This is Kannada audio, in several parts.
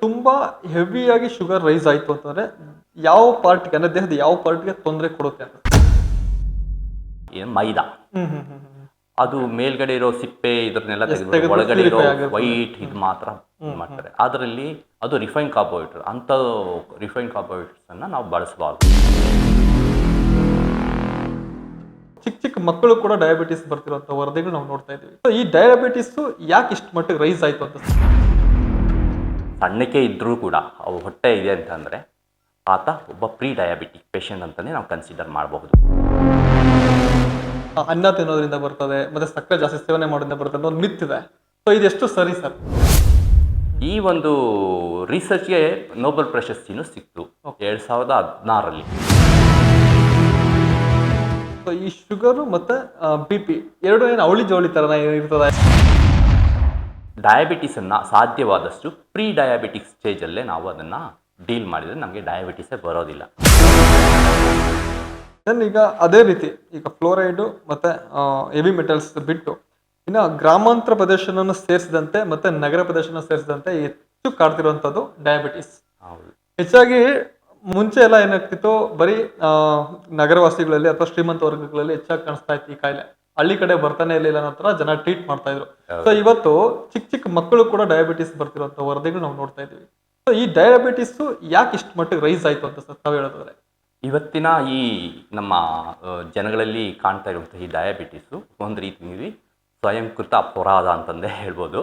ತುಂಬಾ ಹೆವಿಯಾಗಿ ಶುಗರ್ ರೈಸ್ ಆಯ್ತು ಅಂತಂದ್ರೆ ಯಾವ ಪಾರ್ಟ್ಗೆ ಅಂದ್ರೆ ದೇಹದ ಯಾವ ಪಾರ್ಟ್ಗೆ ತೊಂದರೆ ಕೊಡುತ್ತೆ ಅಂತ? ಏನು ಮೈದಾ ಹ್ಮ್ ಹ್ಮ್ ಹ್ಮ್ ಹ್ಮ್. ಅದು ಮೇಲ್ಗಡೆ ಇರೋ ಸಿಪ್ಪೆ ಇದನ್ನೆಲ್ಲ ತೆಗೆದ್ಬಿಟ್ಟು ತೆಗೆದ್ಬಿಟ್ಟು ಒಳಗಡೆ ಇರೋ purify ಆಗಿರ್ತದೆ. ವೈಟ್ ಇದು ಮಾತ್ರ ಮಾಡ್ತಾರೆ. ಅದರಲ್ಲಿ ಅದು ರಿಫೈನ್ ಕಾರ್ಬೋಹೈಡ್ರೇಟ್ ಅಂತ ರಿಫೈನ್ ಕಾರ್ಬೋಹೈಡ್ರೇಟ್ಸ್ ಅನ್ನ ನಾವು ಬಳಸಬಾರ್ದು. ಚಿಕ್ಕ ಚಿಕ್ಕ ಮಕ್ಕಳು ಕೂಡ ಡಯಾಬಿಟಿಸ್ ಬರ್ತಿರೋಂಥ ವರದಿಗಳು ನಾವು ನೋಡ್ತಾ ಇದೀವಿ. So, ಈ ಡಯಾಬಿಟಿಸ್ ಯಾಕೆ ಇಷ್ಟು ಮಟ್ಟಿಗೆ ರೈಸ್ ಆಯ್ತು ಅಂತ? ಸಣ್ಣಕ್ಕೆ ಇದ್ರೂ ಕೂಡ ಅವು ಹೊಟ್ಟೆ ಇದೆ ಅಂತಂದ್ರೆ ಆತ ಒಬ್ಬ ಪ್ರೀ ಡಯಾಬಿಟಿಕ್ ಪೇಷಂಟ್ ಅಂತಾನೆ ನಾವು ಕನ್ಸಿಡರ್ ಮಾಡಬಹುದು. ಅನ್ನ ತಿನ್ನೋದ್ರಿಂದ ಬರ್ತದೆ ಮತ್ತೆ ಸಕ್ಕರೆ ಜಾಸ್ತಿ ಸೇವನೆ ಮಾಡೋದ್ರಿಂದ ಬರ್ತದೆ ಅನ್ನೋ ಒಂದು ಮಿತ್ ಇದೆ. ಸೊ ಇದೆಷ್ಟು ಸರಿ ಸರ್? ಈ ಒಂದು ರಿಸರ್ಚ್ಗೆ ನೊಬೆಲ್ ಪ್ರಶಸ್ತಿನೂ ಸಿಕ್ತು 2016ರಲ್ಲಿ. ಸೊ ಈ ಶುಗರು ಮತ್ತೆ ಬಿ ಪಿ ಎರಡು ಏನು ಅವಳಿ ಜವಳಿ ತರ ಇರ್ತದೆ. ಡಯಾಬಿಟಿಸ್ ಅನ್ನ ಸಾಧ್ಯವಾದಷ್ಟು ಪ್ರೀ ಡಯಾಬಿಟಿಕ್ ಸ್ಟೇಜಲ್ಲೇ ನಾವು ಅದನ್ನ ಡೀಲ್ ಮಾಡಿದ್ರೆ ನಮಗೆ ಡಯಾಬಿಟಿಸೇ ಬರೋದಿಲ್ಲ. ಈಗ ಅದೇ ರೀತಿ ಈಗ ಫ್ಲೋರೈಡು ಮತ್ತೆ ಹೆವಿ ಮೆಟಲ್ಸ್ ಬಿಟ್ಟು ಇನ್ನು ಗ್ರಾಮಾಂತರ ಪ್ರದೇಶವನ್ನು ಸೇರಿಸಿದಂತೆ ಮತ್ತೆ ನಗರ ಪ್ರದೇಶನ ಸೇರಿಸಿದಂತೆ ಹೆಚ್ಚು ಕಾಡ್ತಿರುವಂಥದ್ದು ಡಯಾಬಿಟಿಸ್. ಹೌದು. ಹೆಚ್ಚಾಗಿ ಮುಂಚೆ ಎಲ್ಲ ಏನಾಗ್ತಿತ್ತು, ಬರೀ ನಗರವಾಸಿಗಳಲ್ಲಿ ಅಥವಾ ಶ್ರೀಮಂತ ವರ್ಗಗಳಲ್ಲಿ ಹೆಚ್ಚಾಗಿ ಕಾಣಿಸ್ತಾ ಇತ್ತು ಈ ಕಾಯಿಲೆ. ಹಳ್ಳಿ ಕಡೆ ಬರ್ತಾನೆ ಇರಲಿಲ್ಲ ಅನ್ನೋ ತರ ಜನ ಟ್ರೀಟ್ ಮಾಡ್ತಾ ಇದ್ರು. ಸೊ ಇವತ್ತು ಚಿಕ್ಕ ಚಿಕ್ಕ ಮಕ್ಕಳು ಕೂಡ ಡಯಾಬಿಟಿಸ್ ಬರ್ತಿರುವಂತ ವರದಿಗಳು ನಾವು ನೋಡ್ತಾ ಇದೀವಿ. ಸೊ ಈ ಡಯಾಬಿಟಿಸ್ ಯಾಕೆ ಇಷ್ಟು ಮಟ್ಟಿಗೆ ರೈಸ್ ಆಯ್ತು ಅಂತ ಸರ್ ತಾವು ಹೇಳೋದಾದ್ರೆ? ಇವತ್ತಿನ ಈ ನಮ್ಮ ಜನಗಳಲ್ಲಿ ಕಾಣ್ತಾ ಇರುವಂತಹ ಈ ಡಯಾಬಿಟಿಸು ಒಂದು ರೀತಿ ಸ್ವಯಂಕೃತ ಅಪರಾಧ ಅಂತಂದೇ ಹೇಳ್ಬೋದು.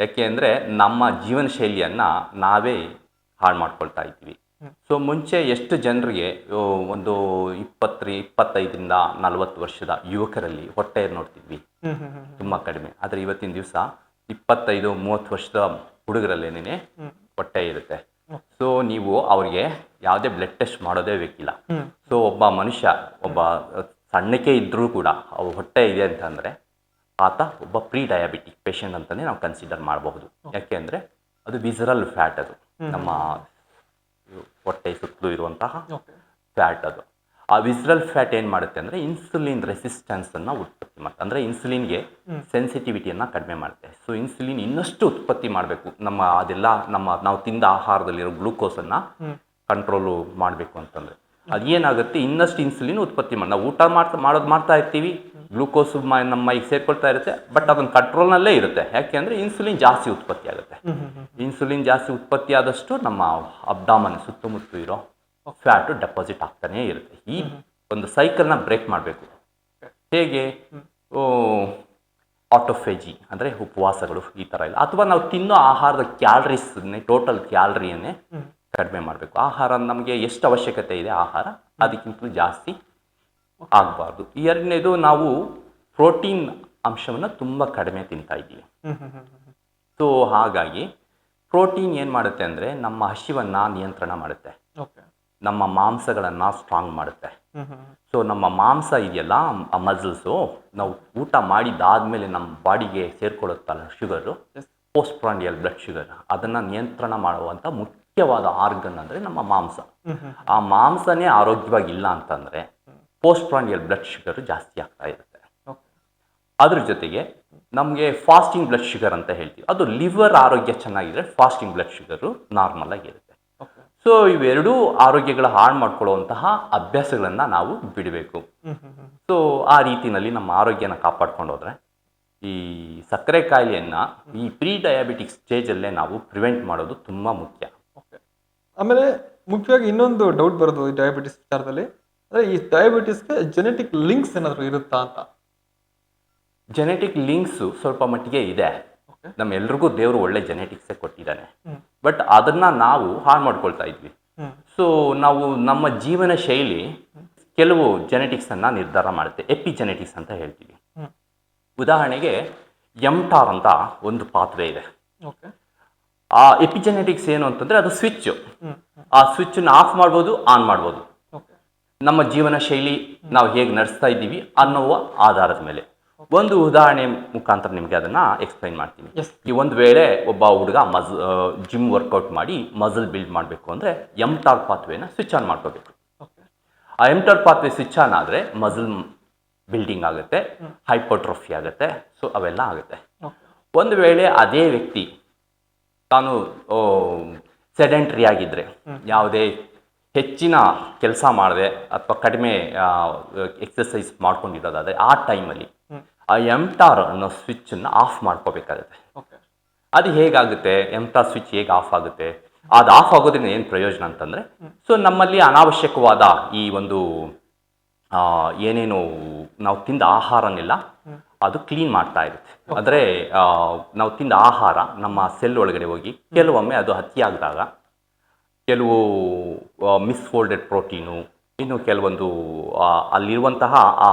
ಯಾಕೆ ಅಂದರೆ ನಮ್ಮ ಜೀವನ ಶೈಲಿಯನ್ನು ನಾವೇ ಹಾಳು ಮಾಡ್ಕೊಳ್ತಾ ಇದ್ದೀವಿ. ಸೊ ಮುಂಚೆ ಎಷ್ಟು ಜನರಿಗೆ ಒಂದು 25ರಿಂದ 40 ವರ್ಷದ ಯುವಕರಲ್ಲಿ ಹೊಟ್ಟೆ ನೋಡ್ತಿದ್ವಿ, ತುಂಬ ಕಡಿಮೆ. ಆದರೆ ಇವತ್ತಿನ ದಿವಸ 25-30 ವರ್ಷದ ಹುಡುಗರಲ್ಲೇನೇ ಹೊಟ್ಟೆ ಇರುತ್ತೆ. ಸೊ ನೀವು ಅವ್ರಿಗೆ ಯಾವುದೇ ಬ್ಲಡ್ ಟೆಸ್ಟ್ ಮಾಡೋದೇ ಬೇಕಿಲ್ಲ. ಸೊ ಒಬ್ಬ ಮನುಷ್ಯ ಒಬ್ಬ ಸಣ್ಣಕ್ಕೆ ಇದ್ರೂ ಕೂಡ ಅವು ಹೊಟ್ಟೆ ಇದೆ ಅಂತಂದರೆ ಆತ ಒಬ್ಬ ಪ್ರೀ ಡಯಾಬಿಟಿಕ್ ಪೇಷಂಟ್ ಅಂತಲೇ ನಾವು ಕನ್ಸಿಡರ್ ಮಾಡಬಹುದು. ಯಾಕೆ ಅಂದರೆ ಅದು ವಿಸರಲ್ ಫ್ಯಾಟ್, ಅದು ನಮ್ಮ ಹೊಟ್ಟೆ ಸುತ್ತಲೂ ಇರುವಂತಹ ಫ್ಯಾಟ್. ಅದು ಆ ವಿಸರಲ್ ಫ್ಯಾಟ್ ಏನು ಮಾಡುತ್ತೆ ಅಂದರೆ ಇನ್ಸುಲಿನ್ ರೆಸಿಸ್ಟೆನ್ಸನ್ನು ಉತ್ಪತ್ತಿ ಮಾಡುತ್ತೆ. ಅಂದರೆ ಇನ್ಸುಲಿನ್ಗೆ ಸೆನ್ಸಿಟಿವಿಟಿಯನ್ನು ಕಡಿಮೆ ಮಾಡುತ್ತೆ. ಸೊ ಇನ್ಸುಲಿನ್ ಇನ್ನಷ್ಟು ಉತ್ಪತ್ತಿ ಮಾಡಬೇಕು, ಅದೆಲ್ಲ ನಾವು ತಿಂದ ಆಹಾರದಲ್ಲಿರೋ ಗ್ಲೂಕೋಸನ್ನು ಕಂಟ್ರೋಲು ಮಾಡಬೇಕು ಅಂತಂದರೆ ಅದೇನಾಗುತ್ತೆ, ಇನ್ನಷ್ಟು ಇನ್ಸುಲಿನ್ ಉತ್ಪತ್ತಿ ನಾವು ಊಟ ಮಾಡ್ತಾ ಇರ್ತೀವಿ, ಗ್ಲೂಕೋಸು ನಮ್ಮ ಮೈಗೆ ಸೇರ್ಕೊಳ್ತಾ ಇರುತ್ತೆ, ಬಟ್ ಅದನ್ನು ಕಂಟ್ರೋಲ್ನಲ್ಲೇ ಇರುತ್ತೆ. ಯಾಕೆ ಅಂದರೆ ಇನ್ಸುಲಿನ್ ಜಾಸ್ತಿ ಉತ್ಪತ್ತಿ ಆಗುತ್ತೆ. ಇನ್ಸುಲಿನ್ ಜಾಸ್ತಿ ಉತ್ಪತ್ತಿ ಆದಷ್ಟು ನಮ್ಮ ಅಬ್ಡಾಮನ್ ಸುತ್ತಮುತ್ತ ಇರೋ ಫ್ಯಾಟು ಡೆಪಾಸಿಟ್ ಆಗ್ತಾನೇ ಇರುತ್ತೆ. ಈ ಒಂದು ಸೈಕಲ್ನ ಬ್ರೇಕ್ ಮಾಡಬೇಕು. ಹೇಗೆ? ಆಟೋಫೇಜಿ ಅಂದರೆ ಉಪವಾಸಗಳು ಈ ಥರ ಇಲ್ಲ, ಅಥವಾ ನಾವು ತಿನ್ನೋ ಆಹಾರದ ಕ್ಯಾಲರೀಸ್ನೇ, ಟೋಟಲ್ ಕ್ಯಾಲರಿಯನ್ನೇ ಕಡಿಮೆ ಮಾಡಬೇಕು. ಆಹಾರ ನಮಗೆ ಎಷ್ಟು ಅವಶ್ಯಕತೆ ಇದೆ ಆಹಾರ ಅದಕ್ಕಿಂತ ಜಾಸ್ತಿ ಆಗಬಾರ್ದು. ಎರಡನೇದು, ನಾವು ಪ್ರೋಟೀನ್ ಅಂಶವನ್ನು ತುಂಬ ಕಡಿಮೆ ತಿಂತಾ ಇದ್ದೀವಿ. ಸೊ ಹಾಗಾಗಿ ಪ್ರೋಟೀನ್ ಏನು ಮಾಡುತ್ತೆ ಅಂದರೆ ನಮ್ಮ ಹಸಿವನ್ನು ನಿಯಂತ್ರಣ ಮಾಡುತ್ತೆ, ನಮ್ಮ ಮಾಂಸಗಳನ್ನು ಸ್ಟ್ರಾಂಗ್ ಮಾಡುತ್ತೆ. ಸೊ ನಮ್ಮ ಮಾಂಸ ಇದೆಯಲ್ಲ, ಆ ಮಸಲ್ಸು, ನಾವು ಊಟ ಮಾಡಿದಾದ್ಮೇಲೆ ನಮ್ಮ ಬಾಡಿಗೆ ಸೇರ್ಕೊಳ್ಳುತ್ತಲ್ಲ sugar, post prandial blood sugar, ಅದನ್ನು ನಿಯಂತ್ರಣ ಮಾಡುವಂಥ ಮುಖ್ಯವಾದ ಆರ್ಗನ್ ಅಂದರೆ ನಮ್ಮ ಮಾಂಸ. ಆ ಮಾಂಸನೇ ಆರೋಗ್ಯವಾಗಿಲ್ಲ ಅಂತಂದರೆ ಪೋಸ್ಟ್ ಪ್ರಾಂಡಿಯಲ್ ಬ್ಲಡ್ ಶುಗರ್ ಜಾಸ್ತಿ ಆಗ್ತಾ ಇರುತ್ತೆ. ಅದ್ರ ಜೊತೆಗೆ ನಮಗೆ ಫಾಸ್ಟಿಂಗ್ ಬ್ಲಡ್ ಶುಗರ್ ಅಂತ ಹೇಳ್ತೀವಿ, ಅದು ಲಿವರ್ ಆರೋಗ್ಯ ಚೆನ್ನಾಗಿದ್ರೆ ಫಾಸ್ಟಿಂಗ್ ಬ್ಲಡ್ ಶುಗರು ನಾರ್ಮಲ್ ಆಗಿರುತ್ತೆ. ಸೊ ಇವೆರಡೂ ಆರೋಗ್ಯಗಳ ಹಾಳು ಮಾಡ್ಕೊಳ್ಳುವಂತಹ ಅಭ್ಯಾಸಗಳನ್ನು ನಾವು ಬಿಡಬೇಕು. ಸೊ ಆ ರೀತಿಯಲ್ಲಿ ನಮ್ಮ ಆರೋಗ್ಯನ ಕಾಪಾಡ್ಕೊಂಡು ಹೋದರೆ ಈ ಸಕ್ಕರೆ ಕಾಯಿಲೆಯನ್ನು ಈ ಪ್ರೀ ಡಯಾಬಿಟಿಕ್ ಸ್ಟೇಜಲ್ಲೇ ನಾವು ಪ್ರಿವೆಂಟ್ ಮಾಡೋದು ತುಂಬ ಮುಖ್ಯ. ಆಮೇಲೆ ಮುಖ್ಯವಾಗಿ ಇನ್ನೊಂದು ಡೌಟ್ ಬರೋದು ಈ ಡಯಾಬಿಟಿಸ್ ವಿಚಾರದಲ್ಲಿ, ಅಂದರೆ ಈ ಡಯಾಬಿಟಿಸ್ಗೆ ಜೆನೆಟಿಕ್ ಲಿಂಕ್ಸ್ ಏನಾದರೂ ಇರುತ್ತಾ ಅಂತ? ಜೆನೆಟಿಕ್ ಲಿಂಕ್ಸು ಸ್ವಲ್ಪ ಮಟ್ಟಿಗೆ ಇದೆ. ನಮ್ಮೆಲ್ರಿಗೂ ದೇವರು ಒಳ್ಳೆ ಜೆನೆಟಿಕ್ಸೇ ಕೊಟ್ಟಿದ್ದಾನೆ, ಬಟ್ ಅದನ್ನು ನಾವು ಹಾಳು ಮಾಡ್ಕೊಳ್ತಾ ಇದ್ವಿ. ಸೊ ನಾವು ನಮ್ಮ ಜೀವನ ಶೈಲಿ ಕೆಲವು ಜೆನೆಟಿಕ್ಸನ್ನು ನಿರ್ಧಾರ ಮಾಡುತ್ತೆ, ಎಪಿಜೆನೆಟಿಕ್ಸ್ ಅಂತ ಹೇಳ್ತೀವಿ. ಉದಾಹರಣೆಗೆ ಎಂಟಾರ್ ಅಂತ ಒಂದು ಪಾತ್ರೆ ಇದೆ. ಆ ಎಪಿಜೆನೆಟಿಕ್ಸ್ ಏನು ಅಂತಂದರೆ ಅದು ಸ್ವಿಚ್ಚು. ಆ ಸ್ವಿಚ್ಚನ್ನು ಆಫ್ ಮಾಡ್ಬೋದು, ಆನ್ ಮಾಡ್ಬೋದು. ನಮ್ಮ ಜೀವನ ಶೈಲಿ ನಾವು ಹೇಗೆ ನಡೆಸ್ತಾ ಇದ್ದೀವಿ ಅನ್ನುವ ಆಧಾರದ ಮೇಲೆ. ಒಂದು ಉದಾಹರಣೆ ಮುಖಾಂತರ ನಿಮಗೆ ಅದನ್ನು ಎಕ್ಸ್ಪ್ಲೈನ್ ಮಾಡ್ತೀನಿ. ಈ ಒಂದು ವೇಳೆ ಒಬ್ಬ ಹುಡುಗ ಜಿಮ್ ವರ್ಕೌಟ್ ಮಾಡಿ ಮಸಲ್ ಬಿಲ್ಡ್ ಮಾಡಬೇಕು ಅಂದರೆ ಎಂಟಾರ್ ಪಾತ್ವೆನ ಸ್ವಿಚ್ ಆನ್ ಮಾಡ್ಕೋಬೇಕು. ಆ ಎಂಟಾರ್ ಪಾತ್ವೆ ಸ್ವಿಚ್ ಆನ್ ಆದರೆ ಮಸಲ್ ಬಿಲ್ಡಿಂಗ್ ಆಗುತ್ತೆ, ಹೈಪೋಟ್ರೋಫಿ ಆಗುತ್ತೆ. ಸೊ ಅವೆಲ್ಲ ಆಗುತ್ತೆ. ಒಂದು ವೇಳೆ ಅದೇ ವ್ಯಕ್ತಿ ತಾನು ಸೆಡೆಂಟ್ರಿ ಆಗಿದ್ದರೆ, ಯಾವುದೇ ಹೆಚ್ಚಿನ ಕೆಲಸ ಮಾಡದೆ ಅಥವಾ ಕಡಿಮೆ ಎಕ್ಸಸೈಸ್ ಮಾಡ್ಕೊಂಡಿರೋದಾದರೆ ಆ ಟೈಮಲ್ಲಿ ಆ ಎಂಟಾರ್ ಅನ್ನೋ ಸ್ವಿಚ್ಚನ್ನು ಆಫ್ ಮಾಡ್ಕೋಬೇಕಾಗುತ್ತೆ. ಓಕೆ. ಅದು ಹೇಗಾಗುತ್ತೆ, ಎಂಟಾರ್ ಸ್ವಿಚ್ ಹೇಗೆ ಆಫ್ ಆಗುತ್ತೆ, ಅದು ಆಫ್ ಆಗೋದ್ರಿಂದ ಏನು ಪ್ರಯೋಜನ ಅಂತಂದರೆ, ಸೊ ನಮ್ಮಲ್ಲಿ ಅನಾವಶ್ಯಕವಾದ ಈ ಒಂದು ಏನೇನು ನಾವು ತಿಂದ ಆಹಾರನೆಲ್ಲ ಅದು ಕ್ಲೀನ್ ಮಾಡ್ತಾ ಇರುತ್ತೆ. ಅಂದರೆ ನಾವು ತಿಂದ ಆಹಾರ ನಮ್ಮ ಸೆಲ್ ಒಳಗಡೆ ಹೋಗಿ ಕೆಲವೊಮ್ಮೆ ಅದು ಅತಿಯಾಗಿದಾಗ ಕೆಲವು ಮಿಸ್ಫೋಲ್ಡೆಡ್ ಪ್ರೋಟೀನು, ಇನ್ನು ಕೆಲವೊಂದು ಅಲ್ಲಿರುವಂತಹ ಆ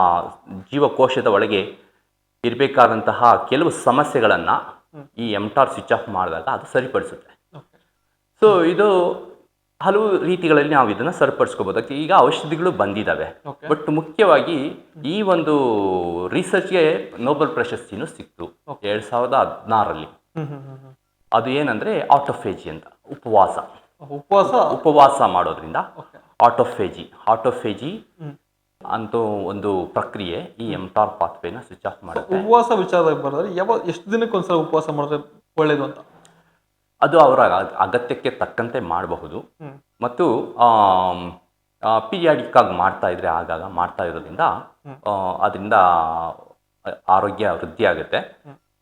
ಜೀವಕೋಶದ ಒಳಗೆ ಇರಬೇಕಾದಂತಹ ಕೆಲವು ಸಮಸ್ಯೆಗಳನ್ನು ಈ ಎಂಟಾರ್ ಸ್ವಿಚ್ ಆಫ್ ಮಾಡಿದಾಗ ಅದು ಸರಿಪಡಿಸುತ್ತೆ. ಸೊ ಇದು ಹಲವು ರೀತಿಗಳಲ್ಲಿ ನಾವು ಇದನ್ನು ಸರಿಪಡಿಸ್ಕೋಬೋದು. ಈಗ ಔಷಧಿಗಳು ಬಂದಿದ್ದಾವೆ, ಬಟ್ ಮುಖ್ಯವಾಗಿ ಈ ಒಂದು ರಿಸರ್ಚ್ಗೆ ನೊಬೆಲ್ ಪ್ರಶಸ್ತಿನೂ ಸಿಕ್ತು 2016ರಲ್ಲಿ. ಅದು ಏನಂದರೆ ಆಟೋಫೇಜಿ ಅಂತ, ಉಪವಾಸ ಮಾಡೋದ್ರಿಂದ ಆಟೋಫೇಜಿ ಅಂತ ಒಂದು ಪ್ರಕ್ರಿಯೆ ಈ ಎಂಟಾರ್ ಪಾತ್ವೇನ ಸ್ವಿಚ್ ಆಫ್ ಮಾಡುತ್ತೆ. ಉಪವಾಸ ವಿಚಾರದಾಗ ಬರೋದ್ರೆ ಎಷ್ಟು ದಿನಕ್ಕೆ ಒಂದ್ಸಲ ಉಪವಾಸ ಮಾಡಿದ್ರೆ ಒಳ್ಳೇದು ಅಂತ? ಅದು ಅವರ ಅಗತ್ಯಕ್ಕೆ ತಕ್ಕಂತೆ ಮಾಡಬಹುದು, ಮತ್ತು ಪೀರಿಯಾಡಿಕ್ ಆಗಿ ಮಾಡ್ತಾ ಇದ್ರೆ ಆಗಾಗ ಮಾಡ್ತಾ ಇರೋದ್ರಿಂದ ಅದರಿಂದ ಆರೋಗ್ಯ ವೃದ್ಧಿ ಆಗುತ್ತೆ.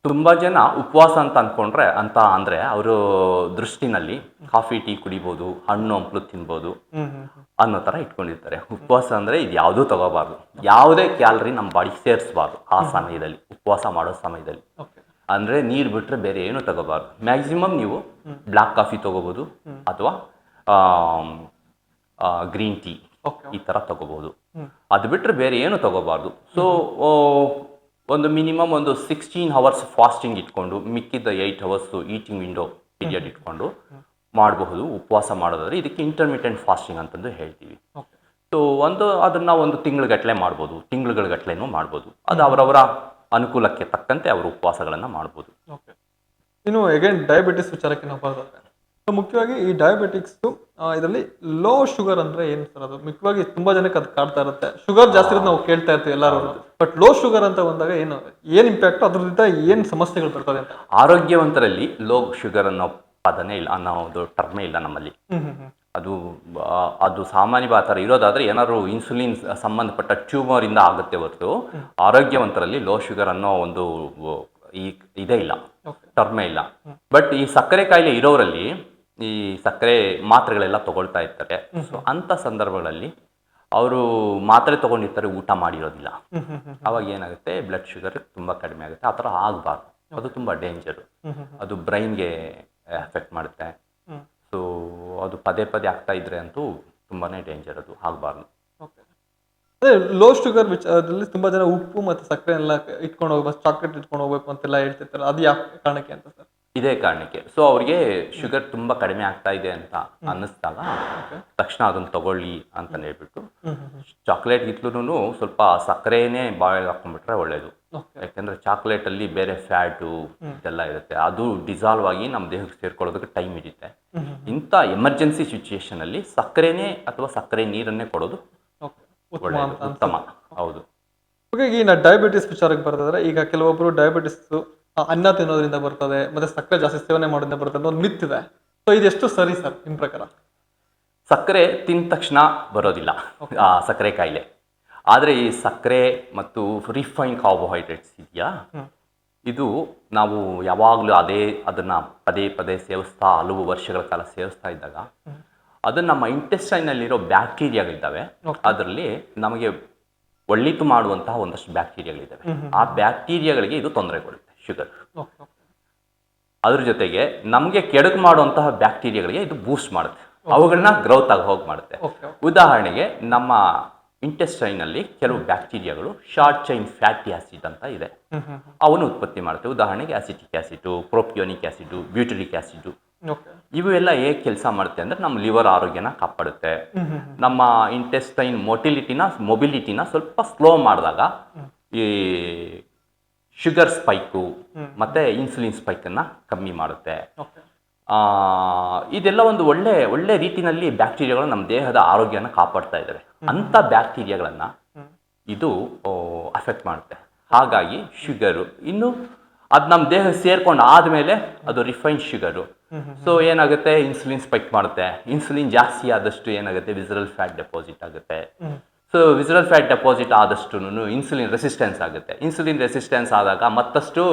ತುಂಬ ಜನ ಉಪವಾಸ ಅಂತ ಅಂದರೆ ಅವರು ದೃಷ್ಟಿನಲ್ಲಿ ಕಾಫಿ ಟೀ ಕುಡಿಬೋದು, ಹಣ್ಣು ಹಂಪಲು ತಿನ್ಬೋದು ಅನ್ನೋ ಥರ ಇಟ್ಕೊಂಡಿರ್ತಾರೆ. ಉಪವಾಸ ಅಂದರೆ ಇದು ಯಾವುದೂ ತಗೋಬಾರ್ದು, ಯಾವುದೇ ಕ್ಯಾಲರಿ ನಮ್ಮ ಬಾಡಿಗೆ ಸೇರಿಸಬಾರ್ದು ಆ ಸಮಯದಲ್ಲಿ, ಉಪವಾಸ ಮಾಡೋ ಸಮಯದಲ್ಲಿ. ಅಂದರೆ ನೀರು ಬಿಟ್ಟರೆ ಬೇರೆ ಏನು ತಗೋಬಾರ್ದು. ಮ್ಯಾಕ್ಸಿಮಮ್ ನೀವು ಬ್ಲ್ಯಾಕ್ ಕಾಫಿ ತೊಗೋಬೋದು ಅಥವಾ ಗ್ರೀನ್ ಟೀ ಈ ಥರ ತಗೋಬೋದು. ಅದು ಬಿಟ್ಟರೆ ಬೇರೆ ಏನು ತಗೋಬಾರ್ದು. ಸೊ ಒಂದು ಮಿನಿಮಮ್ 16 hours ಫಾಸ್ಟಿಂಗ್ ಇಟ್ಕೊಂಡು ಮಿಕ್ಕಿದ್ದ 8 hours ಈಟಿಂಗ್ ವಿಂಡೋ ಪೀರಿಯಡ್ ಇಟ್ಕೊಂಡು ಮಾಡಬಹುದು ಉಪವಾಸ ಮಾಡೋದಾದ್ರೆ. ಇದಕ್ಕೆ ಇಂಟರ್ಮಿಟೆಂಟ್ ಫಾಸ್ಟಿಂಗ್ ಅಂತಂದು ಹೇಳ್ತೀವಿ. ಸೊ ಅದನ್ನು ಒಂದು ತಿಂಗಳುಗಟ್ಟಲೆ ಮಾಡ್ಬೋದು, ತಿಂಗಳುಗಟ್ಟಲೆನೂ ಮಾಡ್ಬೋದು. ಅದು ಅವರವರ ಅನುಕೂಲಕ್ಕೆ ತಕ್ಕಂತೆ ಅವರು ಉಪವಾಸಗಳನ್ನು ಮಾಡ್ಬೋದು. ಓಕೆ. ಇನ್ನು ಅಗೇನ್ ಡಯಾಬಿಟಿಸ್ ವಿಚಾರಕ್ಕೆ ನಾವು ಬರೋದಾದ್ರೆ, ಮುಖ್ಯವಾಗಿ ಈ ಡಯಾಬಿಟಿಕ್ಸ್ ಇದರಲ್ಲಿ ಲೋ ಶುಗರ್ ಅಂದ್ರೆ ಏನು ಸರ್? ಅದು ಮುಖ್ಯವಾಗಿ ತುಂಬಾ ಜನಕ್ಕೆ ಅದು ಕಾಡ್ತಾ ಇರುತ್ತೆ. ಶುಗರ್ ಜಾಸ್ತಿ ಇರೋದು ನಾವು ಕೇಳ್ತಾ ಇರ್ತೀವಿ ಎಲ್ಲರೂ, ಬಟ್ ಲೋ ಶುಗರ್ ಅಂತ ಬಂದಾಗ ಏನು ಇಂಪ್ಯಾಕ್ಟ್, ಅದರಿಂದ ಏನು ಸಮಸ್ಯೆಗಳು ಬರ್ತದೆ ಅಂತ? ಆರೋಗ್ಯವಂತರಲ್ಲಿ ಲೋ ಶುಗರ್ ಅನ್ನೋ ಪದನೇ ಇಲ್ಲ, ಅನ್ನೋದು ಟರ್ಮೇ ಇಲ್ಲ ನಮ್ಮಲ್ಲಿ. ಅದು ಸಾಮಾನ್ಯ ಥರ ಇರೋದಾದ್ರೆ ಏನಾದ್ರು ಇನ್ಸುಲಿನ್ ಸಂಬಂಧಪಟ್ಟ ಟ್ಯೂಮರಿಂದ ಆಗುತ್ತೆ ಹೊರತು ಆರೋಗ್ಯವಂತರಲ್ಲಿ ಲೋ ಶುಗರ್ ಅನ್ನೋ ಒಂದು ಇದೇ ಇಲ್ಲ, ಟರ್ಮೇ ಇಲ್ಲ. ಬಟ್ ಈ ಸಕ್ಕರೆ ಕಾಯಿಲೆ ಇರೋರಲ್ಲಿ ಈ ಸಕ್ಕರೆ ಮಾತ್ರೆಗಳೆಲ್ಲ ತಗೊಳ್ತಾ ಇರ್ತಾರೆ. ಸೊ ಅಂಥ ಸಂದರ್ಭಗಳಲ್ಲಿ ಅವರು ಮಾತ್ರೆ ತಗೊಂಡಿರ್ತಾರೆ, ಊಟ ಮಾಡಿರೋದಿಲ್ಲ. ಅವಾಗ ಏನಾಗುತ್ತೆ, ಬ್ಲಡ್ ಶುಗರ್ ತುಂಬ ಕಡಿಮೆ ಆಗುತ್ತೆ. ಆ ಥರ ಆಗಬಾರ್ದು, ಅದು ತುಂಬ ಡೇಂಜರು. ಅದು ಬ್ರೈನ್ಗೆ ಎಫೆಕ್ಟ್ ಮಾಡುತ್ತೆ. ಸೊ ಅದು ಪದೇ ಆಗ್ತಾ ಇದ್ರೆ ಅಂತೂ ತುಂಬಾ ಡೇಂಜರ್, ಅದು ಆಗಬಾರ್ದು. ಅದೇ ಲೋ ಶುಗರ್ ವಿಚಾರದಲ್ಲಿ ತುಂಬಾ ಜನ ಉಪ್ಪು ಮತ್ತು ಸಕ್ಕರೆ ಎಲ್ಲ ಇಟ್ಕೊಂಡು ಹೋಗ್ಬೇಕು, ಚಾಕ್ಲೇಟ್ ಇಟ್ಕೊಂಡು ಹೋಗ್ಬೇಕು ಅಂತೆಲ್ಲ ಹೇಳ್ತಿರ್ತಾರೆ. ಅದು ಯಾವ ಕಾರಣಕ್ಕೆ ಅಂತ ಸರ್? ಇದೇ ಕಾರಣಕ್ಕೆ. ಸೊ ಅವ್ರಿಗೆ ಶುಗರ್ ತುಂಬ ಕಡಿಮೆ ಆಗ್ತಾ ಇದೆ ಅಂತ ಅನ್ನಿಸ್ದಾಗ ತಕ್ಷಣ ಅದನ್ನು ತಗೊಳ್ಳಿ ಅಂತ ಹೇಳ್ಬಿಟ್ಟು ಚಾಕ್ಲೇಟ್ ಇಟ್ಲೂ ಸ್ವಲ್ಪ ಸಕ್ಕರೆನೇ ಬಾಯಲ್ಲಿ ಹಾಕೊಂಡ್ಬಿಟ್ರೆ ಒಳ್ಳೇದು. ಯಾಕೆಂದರೆ ಚಾಕ್ಲೇಟಲ್ಲಿ ಬೇರೆ ಫ್ಯಾಟು ಇದೆಲ್ಲ ಇರುತ್ತೆ, ಅದು ಡಿಸಾಲ್ವ್ ಆಗಿ ನಮ್ಮ ದೇಹಕ್ಕೆ ಸೇರ್ಕೊಳ್ಳೋದಕ್ಕೆ ಟೈಮ್ ಹಿಡಿಯುತ್ತೆ. ಇಂಥ ಎಮರ್ಜೆನ್ಸಿ ಸಿಚುಯೇಷನಲ್ಲಿ ಸಕ್ಕರೆನೇ ಅಥವಾ ಸಕ್ಕರೆ ನೀರನ್ನೇ ಕೊಡೋದು ಉತ್ತಮ. ಹೌದು. ಈಗ ನಾ ಡಯಾಬಿಟಿಸ್ ವಿಚಾರಕ್ಕೆ ಬರ್ತದ್ರೆ, ಈಗ ಕೆಲವೊಬ್ರು ಡಯಾಬಿಟಿಸ್ ಅನ್ನ ತಿನ್ನೋದ್ರಿಂದ ಬರ್ತದೆ, ಮತ್ತೆ ಸಕ್ಕರೆ ಜಾಸ್ತಿ ಸೇವನೆ ಮಾಡೋದ್ರಿಂದ ಬರ್ತದೆ ಒಂದು ಮಿತ್ ಇದೆ. ಸೊ ಇದೆಷ್ಟು ಸರಿ ಸರ್ ನಿಮ್ಮ ಪ್ರಕಾರ? ಸಕ್ಕರೆ ತಿಂದ ತಕ್ಷಣ ಬರೋದಿಲ್ಲ ಸಕ್ಕರೆ ಕಾಯಿಲೆ. ಆದರೆ ಈ ಸಕ್ಕರೆ ಮತ್ತು ರಿಫೈನ್ ಕಾರ್ಬೋಹೈಡ್ರೇಟ್ಸ್ ಇದೆಯಾ, ಇದು ನಾವು ಯಾವಾಗಲೂ ಅದನ್ನು ಪದೇ ಸೇವಿಸ್ತಾ ಹಲವು ವರ್ಷಗಳ ಕಾಲ ಸೇವಿಸ್ತಾ ಇದ್ದಾಗ ಅದು ನಮ್ಮ ಇಂಟೆಸ್ಟೈನಲ್ಲಿರೋ ಬ್ಯಾಕ್ಟೀರಿಯಾಗಳಿದ್ದಾವೆ, ಅದರಲ್ಲಿ ನಮಗೆ ಒಳ್ಳೆತು ಮಾಡುವಂತಹ ಒಂದಷ್ಟು ಬ್ಯಾಕ್ಟೀರಿಯಾಗಳಿದ್ದಾವೆ. ಆ ಬ್ಯಾಕ್ಟೀರಿಯಾಗಳಿಗೆ ಇದು ತೊಂದರೆ ಕೊಡುತ್ತೆ ಶುಗರ್. ಅದ್ರ ಜೊತೆಗೆ ನಮಗೆ ಕೆಡುಕು ಮಾಡುವಂತಹ ಬ್ಯಾಕ್ಟೀರಿಯಾಗಳಿಗೆ ಇದು ಬೂಸ್ಟ್ ಮಾಡುತ್ತೆ, ಅವುಗಳನ್ನ ಗ್ರೌತ್ ಆಗಿ ಹೋಗಿ ಮಾಡುತ್ತೆ. ಉದಾಹರಣೆಗೆ ನಮ್ಮ ಇಂಟೆಸ್ಟೈನಲ್ಲಿ ಕೆಲವು ಬ್ಯಾಕ್ಟೀರಿಯಾಗಳು ಶಾರ್ಟ್ ಚೈನ್ ಫ್ಯಾಟಿ ಆಸಿಡ್ ಅಂತ ಇದೆ, ಅವನ್ನು ಉತ್ಪತ್ತಿ ಮಾಡುತ್ತೆ. ಉದಾಹರಣೆಗೆ acetic acid, propionic acid, butyric acid, ಇವೆಲ್ಲ ಹೇಗೆ ಕೆಲಸ ಮಾಡುತ್ತೆ ಅಂದರೆ ನಮ್ಮ ಲಿವರ್ ಆರೋಗ್ಯನ ಕಾಪಾಡುತ್ತೆ. ನಮ್ಮ ಇಂಟೆಸ್ಟೈನ್ ಮೊಬಿಲಿಟಿನ ಸ್ವಲ್ಪ ಸ್ಲೋ ಮಾಡಿದಾಗ ಈ ಶುಗರ್ ಸ್ಪೈಕು ಮತ್ತು ಇನ್ಸುಲಿನ್ ಸ್ಪೈಕನ್ನು ಕಮ್ಮಿ ಮಾಡುತ್ತೆ. ಇದೆಲ್ಲ ಒಂದು ಒಳ್ಳೆ ರೀತಿಯಲ್ಲಿ ಬ್ಯಾಕ್ಟೀರಿಯಾಗಳು ನಮ್ಮ ದೇಹದ ಆರೋಗ್ಯನ ಕಾಪಾಡ್ತಾ ಇದ್ದಾವೆ. ಅಂಥ ಬ್ಯಾಕ್ಟೀರಿಯಾಗಳನ್ನು ಇದು ಅಫೆಕ್ಟ್ ಮಾಡುತ್ತೆ. ಹಾಗಾಗಿ ಶುಗರು ಇನ್ನು ಅದು ನಮ್ಮ ದೇಹ ಸೇರ್ಕೊಂಡು ಆದಮೇಲೆ ಅದು ರಿಫೈನ್ಡ್ ಶುಗರು. ಸೊ ಏನಾಗುತ್ತೆ, ಇನ್ಸುಲಿನ್ ಸ್ಪೈಕ್ ಮಾಡುತ್ತೆ. ಇನ್ಸುಲಿನ್ ಜಾಸ್ತಿ ಆದಷ್ಟು ಏನಾಗುತ್ತೆ, ವಿಸರಲ್ ಫ್ಯಾಟ್ ಡೆಪಾಸಿಟ್ ಆಗುತ್ತೆ. ಸೊ ವಿಸರಲ್ ಫ್ಯಾಟ್ ಡೆಪಾಸಿಟ್ ಆದಷ್ಟು ಇನ್ಸುಲಿನ್ ರೆಸಿಸ್ಟೆನ್ಸ್ ಆಗುತ್ತೆ. ಇನ್ಸುಲಿನ್ ರೆಸಿಸ್ಟೆನ್ಸ್ ಆದಾಗ ಮತ್ತಷ್ಟು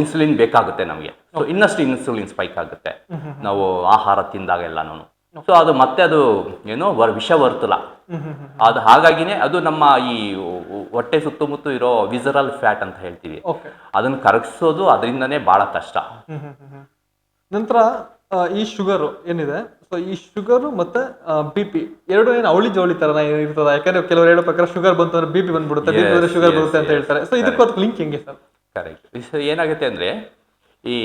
ಇನ್ಸುಲಿನ್ ಬೇಕಾಗುತ್ತೆ ನಮಗೆ. ಸೊ ಇನ್ನಷ್ಟು ಇನ್ಸುಲಿನ್ ಸ್ಪೈಕ್ ಆಗುತ್ತೆ ನಾವು ಆಹಾರ ತಿಂದಾಗೆಲ್ಲನೂ. ಸೊ ಅದು ಮತ್ತೆ ಅದು ಏನೋ ವಿಷ ವರ್ತುಲ ಅದು. ಹಾಗಾಗಿನೇ ಅದು ನಮ್ಮ ಈ ಹೊಟ್ಟೆ ಸುತ್ತಮುತ್ತ ಇರೋ ವಿಸರಲ್ ಫ್ಯಾಟ್ ಅಂತ ಹೇಳ್ತೀವಿ, ಅದನ್ನು ಕರಗಿಸೋದು ಅದರಿಂದನೇ ಬಹಳ ಕಷ್ಟ. ನಂತರ ಈ ಶುಗರ್ ಏನಿದೆ, ಸೊ ಈ ಶುಗರ್ ಮತ್ತೆ BP ಎರಡು ಏನು ಅವಳಿ ಜವಳಿ ತರ ಇರ್ತದ? ಯಾಕಂದ್ರೆ ಕೆಲವರು ಹೇಳೋ ಪ್ರಕಾರ ಶುಗರ್ ಬಂತು ಅಂದ್ರೆ BP ಬಂದ್ಬಿಡುತ್ತೆ, BP ಬಂದ್ರೆ ಶುಗರ್ ಬರುತ್ತೆ ಅಂತ ಹೇಳ್ತಾರೆ. ಸೊ ಇದಕ್ಕೂ ಲಿಂಕ್ ಹೆಂಗೆ ಸರ್? ಕರೆಕ್ಟ್. ಏನಾಗುತ್ತೆ ಅಂದರೆ ಈ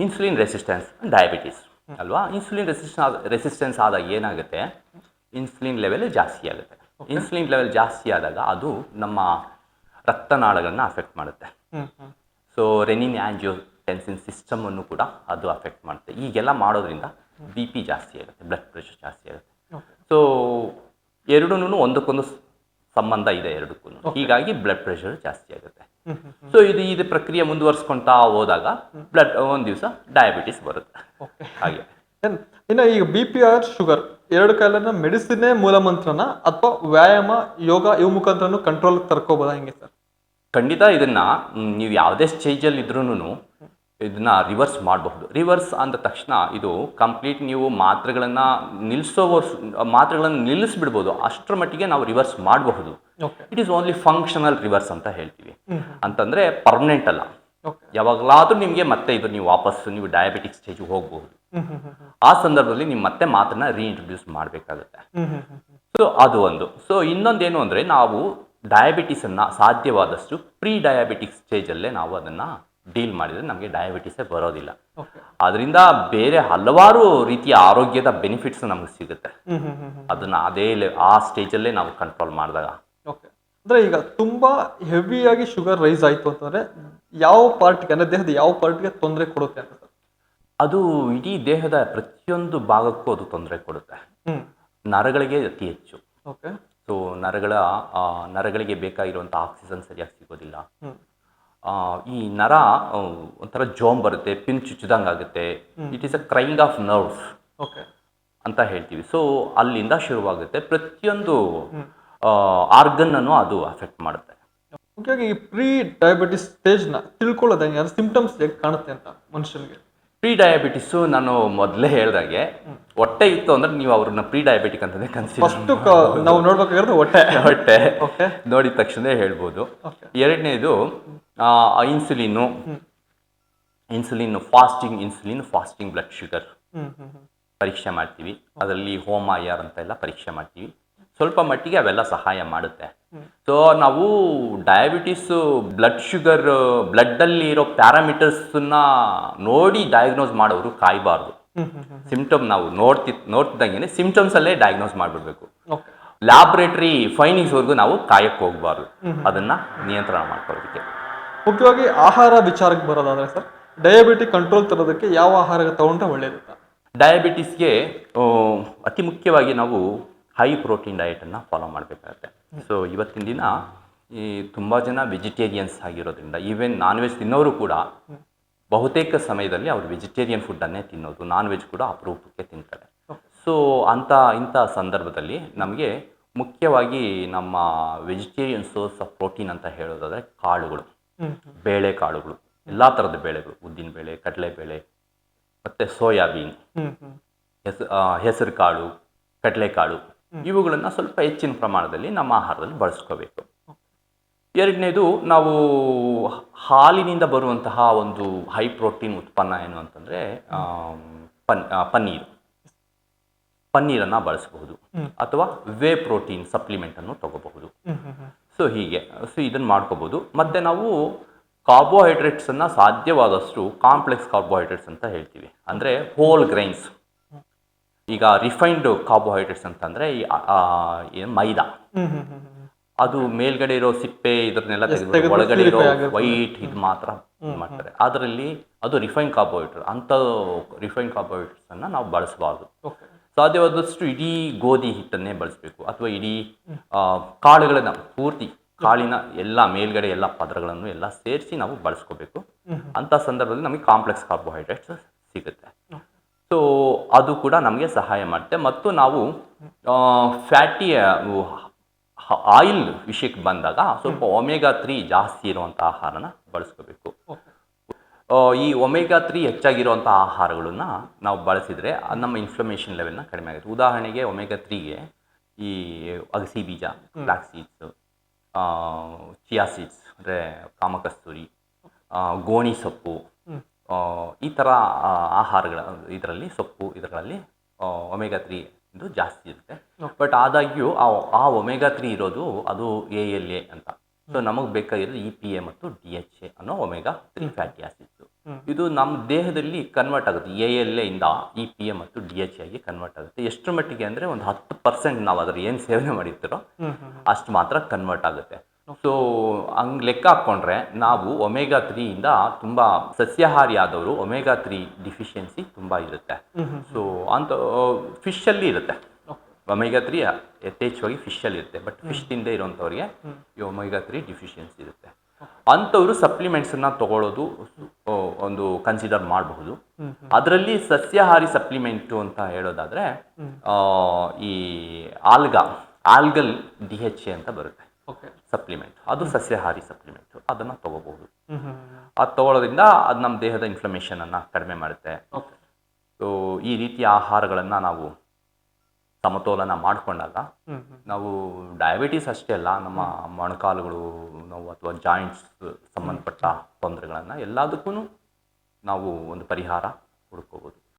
ಇನ್ಸುಲಿನ್ ರೆಸಿಸ್ಟೆನ್ಸ್ ಡಯಾಬಿಟಿಸ್ ಅಲ್ವಾ. ಇನ್ಸುಲಿನ್ ರೆಸಿಸ್ಟೆನ್ಸ್ ಆದಾಗ ಏನಾಗುತ್ತೆ, ಇನ್ಸುಲಿನ್ ಲೆವೆಲ್ ಜಾಸ್ತಿ ಆಗುತ್ತೆ. ಇನ್ಸುಲಿನ್ ಲೆವೆಲ್ ಜಾಸ್ತಿ ಆದಾಗ ಅದು ನಮ್ಮ ರಕ್ತನಾಳಗಳನ್ನು ಅಫೆಕ್ಟ್ ಮಾಡುತ್ತೆ. ಸೊ ರೆನಿನ್ ಆಂಜಿಯೋಟೆನ್ಸಿನ್ ಸಿಸ್ಟಮನ್ನು ಕೂಡ ಅದು ಅಫೆಕ್ಟ್ ಮಾಡುತ್ತೆ. ಈಗೆಲ್ಲ ಮಾಡೋದ್ರಿಂದ BP ಜಾಸ್ತಿ ಆಗುತ್ತೆ, ಬ್ಲಡ್ ಪ್ರೆಷರ್ ಜಾಸ್ತಿ ಆಗುತ್ತೆ. ಸೊ ಎರಡೂ ಒಂದಕ್ಕೊಂದು ಸಂಬಂಧ ಇದೆ ಎರಡಕ್ಕೂ. ಹೀಗಾಗಿ ಬ್ಲಡ್ ಪ್ರೆಷರ್ ಜಾಸ್ತಿ ಆಗುತ್ತೆ. ಸೊ ಇದು ಪ್ರಕ್ರಿಯೆ ಮುಂದುವರ್ಸ್ಕೊಳ್ತಾ ಹೋದಾಗ ಒಂದು ದಿವಸ ಡಯಾಬಿಟಿಸ್ ಬರುತ್ತೆ. ಹಾಗೆ ಇನ್ನು ಈಗ BP ಆರ್ ಶುಗರ್ ಎರಡು ಕಾಯಿಲೆನ ಮೆಡಿಸಿನೇ ಮೂಲ ಮಂತ್ರನ ಅಥವಾ ವ್ಯಾಯಾಮ, ಯೋಗ ಇವು ಮುಖಾಂತರ ಕಂಟ್ರೋಲ್ ತರ್ಕೋಬೋದಾ ಹೆಂಗೆ ಸರ್? ಖಂಡಿತ ಇದನ್ನ ನೀವು ಯಾವುದೇ ಸ್ಟೇಜಲ್ಲಿ ಇದ್ರೂ ಇದನ್ನ ರಿವರ್ಸ್ ಮಾಡಬಹುದು. ರಿವರ್ಸ್ ಅಂದ ತಕ್ಷಣ ಇದು ಕಂಪ್ಲೀಟ್ ನೀವು ಮಾತ್ರೆಗಳನ್ನು ನಿಲ್ಲಿಸ್ಬಿಡ್ಬೋದು. ಅಷ್ಟರ ಮಟ್ಟಿಗೆ ನಾವು ರಿವರ್ಸ್ ಮಾಡಬಹುದು. It is only functional reverse ಅಂತ ಹೇಳ್ತೀವಿ. ಅಂತಂದ್ರೆ ಪರ್ಮನೆಂಟ್ ಅಲ್ಲ. ಯಾವಾಗಲಾದ್ರೂ ನಿಮಗೆ ಮತ್ತೆ ಇದು ನೀವು ನೀವು ಡಯಾಬಿಟಿಕ್ ಸ್ಟೇಜ್ಗೆ ಹೋಗಬಹುದು. ಆ ಸಂದರ್ಭದಲ್ಲಿ ನೀವು ಮತ್ತೆ ಮಾತನ್ನ ರೀಇಂಟ್ರೊಡ್ಯೂಸ್ ಮಾಡಬೇಕಾಗುತ್ತೆ. ಸೊ ಅದು ಒಂದು. ಸೊ ಇನ್ನೊಂದೇನು ಅಂದರೆ ನಾವು ಡಯಾಬಿಟಿಸನ್ನು ಸಾಧ್ಯವಾದಷ್ಟು ಪ್ರೀ ಡಯಾಬಿಟಿಕ್ ಸ್ಟೇಜಲ್ಲೇ ನಾವು ಅದನ್ನು ಡೀಲ್ ಮಾಡಿದರೆ ನಮಗೆ ಡಯಾಬಿಟಿಸೇ ಬರೋದಿಲ್ಲ. ಅದರಿಂದ ಬೇರೆ ಹಲವಾರು ರೀತಿಯ ಆರೋಗ್ಯದ ಬೆನಿಫಿಟ್ಸ್ ನಮಗೆ ಸಿಗುತ್ತೆ. ಅದನ್ನು ಆ ಸ್ಟೇಜಲ್ಲೇ ನಾವು ಕಂಟ್ರೋಲ್ ಮಾಡಿದಾಗ. ಅಂದರೆ ಈಗ ತುಂಬ ಹೆವಿಯಾಗಿ ಶುಗರ್ ರೈಸ್ ಆಯಿತು ಅಂತಂದರೆ ಯಾವ ಪಾರ್ಟ್ಗೆ, ಅಂದರೆ ದೇಹದ ಯಾವ ಪಾರ್ಟ್ಗೆ ತೊಂದರೆ ಕೊಡುತ್ತೆ ಅಂತ ಸರ್? ಅದು ಇಡೀ ದೇಹದ ಪ್ರತಿಯೊಂದು ಭಾಗಕ್ಕೂ ಅದು ತೊಂದರೆ ಕೊಡುತ್ತೆ. ನರಗಳಿಗೆ ಅತಿ ಹೆಚ್ಚು. ಸೊ ನರಗಳಿಗೆ ಬೇಕಾಗಿರುವಂಥ ಆಕ್ಸಿಜನ್ ಸರಿಯಾಗಿ ಸಿಗೋದಿಲ್ಲ. ಈ ನರ ಒಂಥರ ಜೋಮ್ ಬರುತ್ತೆ, ಪಿನ್ ಚುಚ್ಚಿದಂಗೆ ಆಗುತ್ತೆ. It is a crying of nerves ಅಂತ ಹೇಳ್ತೀವಿ. ಸೊ ಅಲ್ಲಿಂದ ಶುರುವಾಗುತ್ತೆ. ಪ್ರತಿಯೊಂದು ಆರ್ಗನ್ನನ್ನು ಅದು ಅಫೆಕ್ಟ್ ಮಾಡುತ್ತೆ. ಮುಖ್ಯವಾಗಿ ಈ ಪ್ರೀ ಡಯಾಬಿಟಿಸ್ ಸ್ಟೇಜ್ನ ತಿಳ್ಕೊಳ್ಳೋದಂಗೆ, ಸಿಂಪ್ಟಮ್ಸ್ ಹೇಗೆ ಕಾಣುತ್ತೆ ಅಂತ ಮನುಷ್ಯನಿಗೆ? ಪ್ರೀ ಡಯಾಬಿಟಿಸು ನಾನು ಮೊದಲೇ ಹೇಳ್ದಾಗೆ ಹೊಟ್ಟೆ ಇತ್ತು ಅಂದ್ರೆ ನೀವು ಅವ್ರನ್ನ ಪ್ರೀ ಡಯಾಬಿಟಿಕ್ ಅಂತಲೇ ಕನ್ಸಿಡರ್ ನಾವು ನೋಡ್ಬೇಕಾಗಿರೋದು ಹೊಟ್ಟೆ ನೋಡಿದ ತಕ್ಷಣ ಹೇಳ್ಬೋದು. ಎರಡನೇದು ಇನ್ಸುಲಿನ್ ಫಾಸ್ಟಿಂಗ್ ಬ್ಲಡ್ ಶುಗರ್ ಪರೀಕ್ಷೆ ಮಾಡ್ತೀವಿ. ಅದರಲ್ಲಿ HOMA-IR ಅಂತ ಎಲ್ಲ ಪರೀಕ್ಷೆ ಮಾಡ್ತೀವಿ. ಸ್ವಲ್ಪ ಮಟ್ಟಿಗೆ ಅವೆಲ್ಲ ಸಹಾಯ ಮಾಡುತ್ತೆ. ಸೊ ನಾವು ಡಯಾಬಿಟಿಸ್ ಬ್ಲಡ್ ಶುಗರ್ ಬ್ಲಡ್ಡಲ್ಲಿ ಇರೋ ಪ್ಯಾರಾಮೀಟರ್ಸನ್ನ ನೋಡಿ ಡಯಾಗ್ನೋಸ್ ಮಾಡೋರು ಕಾಯಬಾರ್ದು. ಸಿಂಪ್ಟಮ್ ನಾವು ನೋಡ್ತಿದ್ದಂಗೆ ಸಿಂಪ್ಟಮ್ಸಲ್ಲೇ ಡಯಾಗ್ನೋಸ್ ಮಾಡಿಬಿಡ್ಬೇಕು. ಲ್ಯಾಬ್ರೇಟರಿ ಫೈಂಡಿಂಗ್ಸ್ವರೆಗೂ ನಾವು ಕಾಯಕ್ಕೆ ಹೋಗಬಾರ್ದು. ಅದನ್ನು ನಿಯಂತ್ರಣ ಮಾಡ್ಕೊಳ್ಳೋದಕ್ಕೆ. ಮುಖ್ಯವಾಗಿ ಆಹಾರ ವಿಚಾರಕ್ಕೆ ಬರೋದಾದ್ರೆ ಸರ್, ಡಯಾಬಿಟಿಕ್ ಕಂಟ್ರೋಲ್ ತರೋದಕ್ಕೆ ಯಾವ ಆಹಾರ ತಗೊಂಡ್ರೆ ಒಳ್ಳೆಯದು? ಡಯಾಬಿಟಿಸ್ಗೆ ಅತಿ ಮುಖ್ಯವಾಗಿ ನಾವು ಹೈ ಪ್ರೋಟೀನ್ ಡಯಟನ್ನು ಫಾಲೋ ಮಾಡಬೇಕಾಗುತ್ತೆ. ಸೊ ಇವತ್ತಿನ ದಿನ ತುಂಬ ಜನ ವೆಜಿಟೇರಿಯನ್ಸ್ ಆಗಿರೋದ್ರಿಂದ, ಈವನ್ ನಾನ್ ವೆಜ್ ತಿನ್ನೋರು ಕೂಡ ಬಹುತೇಕ ಸಮಯದಲ್ಲಿ ಅವರು ವೆಜಿಟೇರಿಯನ್ ಫುಡ್ಡನ್ನೇ ತಿನ್ನೋದು, ನಾನ್ ವೆಜ್ ಕೂಡ ಅಪರೂಪಕ್ಕೆ ತಿಂತಾರೆ. ಸೊ ಇಂಥ ಸಂದರ್ಭದಲ್ಲಿ ನಮಗೆ ಮುಖ್ಯವಾಗಿ ನಮ್ಮ ವೆಜಿಟೇರಿಯನ್ ಸೋರ್ಸ್ ಆಫ್ ಪ್ರೋಟೀನ್ ಅಂತ ಹೇಳೋದಾದರೆ ಕಾಳುಗಳು, ಬೇಳೆಕಾಳುಗಳು, ಎಲ್ಲ ಥರದ ಬೇಳೆಗಳು, ಉದ್ದಿನ ಬೇಳೆ, ಕಡಲೆಬೇಳೆ, ಮತ್ತು ಸೋಯಾಬೀನ್, ಹೆಸರು ಕಾಳು, ಕಡಲೆಕಾಳು, ಇವುಗಳನ್ನು ಸ್ವಲ್ಪ ಹೆಚ್ಚಿನ ಪ್ರಮಾಣದಲ್ಲಿ ನಮ್ಮ ಆಹಾರದಲ್ಲಿ ಬಳಸ್ಕೋಬೇಕು. ಎರಡನೇದು, ನಾವು ಹಾಲಿನಿಂದ ಬರುವಂತಹ ಒಂದು ಹೈ ಪ್ರೋಟೀನ್ ಉತ್ಪನ್ನ ಏನು ಅಂತಂದರೆ ಪನ್ನೀರನ್ನು ಬಳಸಬಹುದು, ಅಥವಾ ವೇ ಪ್ರೋಟೀನ್ ಸಪ್ಲಿಮೆಂಟನ್ನು ತಗೋಬಹುದು. ಸೊ ಹೀಗೆ ಇದನ್ನು ಮಾಡ್ಕೋಬೋದು. ಮತ್ತು ನಾವು ಕಾರ್ಬೋಹೈಡ್ರೇಟ್ಸನ್ನು ಸಾಧ್ಯವಾದಷ್ಟು ಕಾಂಪ್ಲೆಕ್ಸ್ ಕಾರ್ಬೋಹೈಡ್ರೇಟ್ಸ್ ಅಂತ ಹೇಳ್ತೀವಿ, ಅಂದರೆ ಹೋಲ್ ಗ್ರೈನ್ಸ್. ಈಗ ರಿಫೈನ್ಡ್ ಕಾರ್ಬೋಹೈಡ್ರೇಟ್ಸ್ ಅಂತಂದರೆ ಏನು ಮೈದಾ, ಅದು ಮೇಲ್ಗಡೆ ಇರೋ ಸಿಪ್ಪೆ ಇದನ್ನೆಲ್ಲ ತೆಗೆದು ಒಳಗಡೆ ಇರೋ ವೈಟ್ ಇದು ಮಾತ್ರ ಮಾಡ್ತಾರೆ. ಅದರಲ್ಲಿ ಅದು ರಿಫೈನ್ಡ್ ಕಾರ್ಬೋಹೈಡ್ರೇಟ್. ಅಂಥ ರಿಫೈನ್ಡ್ ಕಾರ್ಬೋಹೈಡ್ರೇಟ್ಸನ್ನು ನಾವು ಬಳಸಬಾರ್ದು. ಸಾಧ್ಯವಾದಷ್ಟು ಇಡೀ ಗೋಧಿ ಹಿಟ್ಟನ್ನೇ ಬಳಸಬೇಕು, ಅಥವಾ ಇಡೀ ಕಾಳುಗಳನ್ನು ಪೂರ್ತಿ ಕಾಳಿನ ಎಲ್ಲ ಮೇಲ್ಗಡೆ ಎಲ್ಲ ಪದರಗಳನ್ನು ಎಲ್ಲ ಸೇರಿಸಿ ನಾವು ಬಳಸ್ಕೋಬೇಕು. ಅಂಥ ಸಂದರ್ಭದಲ್ಲಿ ನಮಗೆ ಕಾಂಪ್ಲೆಕ್ಸ್ ಕಾರ್ಬೋಹೈಡ್ರೇಟ್ಸ್ ಸಿಗುತ್ತೆ. ಸೊ ಅದು ಕೂಡ ನಮಗೆ ಸಹಾಯ ಮಾಡುತ್ತೆ. ಮತ್ತು ನಾವು ಫ್ಯಾಟಿ ಆಯಿಲ್ ವಿಷಯಕ್ಕೆ ಬಂದಾಗ ಸ್ವಲ್ಪ ಒಮೆಗಾ 3 ಜಾಸ್ತಿ ಇರುವಂಥ ಆಹಾರನ ಬಳಸ್ಕೋಬೇಕು. ಈ ಒಮೆಗಾ 3 ಹೆಚ್ಚಾಗಿರುವಂಥ ಆಹಾರಗಳನ್ನ ನಾವು ಬಳಸಿದರೆ ಅದು ನಮ್ಮ ಇನ್ಫ್ಲಮೇಷನ್ ಲೆವೆಲ್ನ ಕಡಿಮೆ ಆಗುತ್ತೆ. ಉದಾಹರಣೆಗೆ ಒಮೆಗಾ 3ಗೆ ಈ ಅಗಸಿ ಬೀಜ, ಫ್ಲಾಕ್ಸ್ ಸೀಡ್ಸು, ಚಿಯಾ ಸೀಡ್ಸ್ ಅಂದರೆ ಕಾಮಕಸ್ತೂರಿ, ಗೋಣಿ ಸೊಪ್ಪು, ಈ ಥರ ಆಹಾರಗಳ ಇದರಲ್ಲಿ ಸೊಪ್ಪು ಇದರಲ್ಲಿ ಒಮೆಗಾ 3 ಇದು ಜಾಸ್ತಿ ಇರುತ್ತೆ. ಬಟ್ ಆದಾಗ್ಯೂ ಆ ಒಮೆಗಾ 3 ಇರೋದು ಅದು ALA ಅಂತ. ಸೊ ನಮಗೆ ಬೇಕಾಗಿರೋದು EPA ಮತ್ತು DHA ಅನ್ನೋ ಒಮೆಗಾ 3 ಫ್ಯಾಟಿ ಆಸಿಡ್ಸು. ಇದು ನಮ್ಮ ದೇಹದಲ್ಲಿ ಕನ್ವರ್ಟ್ ಆಗುತ್ತೆ. ALA ಇಂದ EPA ಮತ್ತು DHA ಆಗಿ ಕನ್ವರ್ಟ್ ಆಗುತ್ತೆ. ಎಷ್ಟು ಮಟ್ಟಿಗೆ ಅಂದರೆ ಒಂದು 10% ನಾವು ಅದರ ಏನು ಸೇವನೆ ಮಾಡಿರ್ತೀರೋ ಅಷ್ಟು ಮಾತ್ರ ಕನ್ವರ್ಟ್ ಆಗುತ್ತೆ. ಸೊ ಹಂಗೆ ಲೆಕ್ಕ ಹಾಕ್ಕೊಂಡ್ರೆ ನಾವು ಒಮೆಗಾ 3 ಇಂದ ತುಂಬ ಸಸ್ಯಾಹಾರಿ ಆದವರು ಒಮೆಗಾ 3 ಡಿಫಿಷಿಯನ್ಸಿ ತುಂಬ ಇರುತ್ತೆ. ಸೊ ಅಂತ ಫಿಶಲ್ಲಿ ಇರುತ್ತೆ. ಒಮೆಗಾ 3 ಯಥೇಚ್ಛವಾಗಿ ಫಿಶಲ್ಲಿ ಇರುತ್ತೆ. ಬಟ್ ಫಿಶ್ ತಿಂದೇ ಇರೋಂಥವ್ರಿಗೆ ಈ ಒಮೆಗಾ 3 ಡಿಫಿಷಿಯನ್ಸಿ ಇರುತ್ತೆ. ಅಂಥವರು ಸಪ್ಲಿಮೆಂಟ್ಸನ್ನು ತಗೊಳ್ಳೋದು ಒಂದು ಕನ್ಸಿಡರ್ ಮಾಡಬಹುದು. ಅದರಲ್ಲಿ ಸಸ್ಯಾಹಾರಿ ಸಪ್ಲಿಮೆಂಟು ಅಂತ ಹೇಳೋದಾದರೆ ಈ ಆಲ್ಗಲ್ DHA ಅಂತ ಬರುತ್ತೆ ಸಪ್ಲಿಮೆಂಟ್. ಅದು ಸಸ್ಯಾಹಾರಿ ಸಪ್ಲಿಮೆಂಟು, ಅದನ್ನು ತಗೋಬಹುದು. ಅದು ತಗೊಳ್ಳೋದ್ರಿಂದ ಅದು ನಮ್ಮ ದೇಹದ ಇನ್ಫ್ಲಮೇಷನನ್ನು ಕಡಿಮೆ ಮಾಡುತ್ತೆ. ಸೊ ಈ ರೀತಿಯ ಆಹಾರಗಳನ್ನು ನಾವು ಸಮತೋಲನ ಮಾಡಿಕೊಂಡಾಗ ನಾವು ಡಯಾಬಿಟೀಸ್ ಅಷ್ಟೇ ಅಲ್ಲ, ನಮ್ಮ ಮೊಣಕಾಲುಗಳು ನೋವು ಅಥವಾ ಜಾಯಿಂಟ್ಸ್ ಸಂಬಂಧಪಟ್ಟ ತೊಂದರೆಗಳನ್ನು ಎಲ್ಲದಕ್ಕೂ ನಾವು ಒಂದು ಪರಿಹಾರ ಹುಡ್ಕೋಬೋದು.